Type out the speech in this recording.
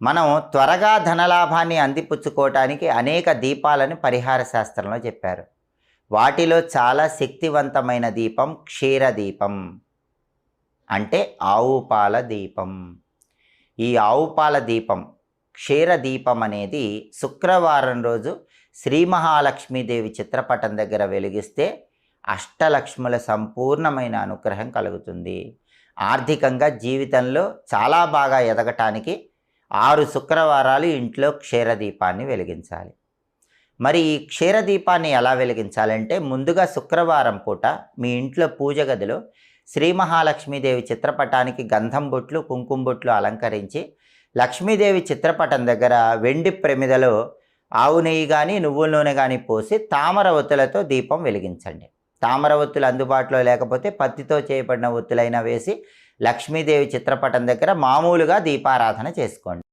మనం త్వరగా ధనలాభాన్ని అందిపుచ్చుకోవటానికి అనేక దీపాలను పరిహార శాస్త్రంలో చెప్పారు. వాటిలో చాలా శక్తివంతమైన దీపం క్షీరదీపం, అంటే ఆవు పాల దీపం. ఈ ఆవు పాల దీపం, క్షీరదీపం అనేది శుక్రవారం రోజు శ్రీ మహాలక్ష్మీదేవి చిత్రపటం దగ్గర వెలిగిస్తే అష్టలక్ష్ముల సంపూర్ణమైన అనుగ్రహం కలుగుతుంది. ఆర్థికంగా జీవితంలో చాలా బాగా ఎదగటానికి 6 శుక్రవారాలు ఇంట్లో క్షీరదీపాన్ని వెలిగించాలి. మరి ఈ క్షీరదీపాన్ని ఎలా వెలిగించాలంటే, ముందుగా శుక్రవారం పూట మీ ఇంట్లో పూజ గదిలో శ్రీ మహాలక్ష్మీదేవి చిత్రపటానికి గంధం బొట్లు, కుంకుమ బొట్లు అలంకరించి లక్ష్మీదేవి చిత్రపటం దగ్గర వెండి ప్రమిదలో ఆవు నెయ్యి కానీ నువ్వుల నూనె కానీ పోసి తామర ఒత్తులతో దీపం వెలిగించండి. తామర ఒత్తులు అందుబాటులో లేకపోతే పత్తితో చేయబడిన ఒత్తులైనా వేసి లక్ష్మీదేవి చిత్రపటం దగ్గర మామూలుగా దీపారాధన చేసుకోండి.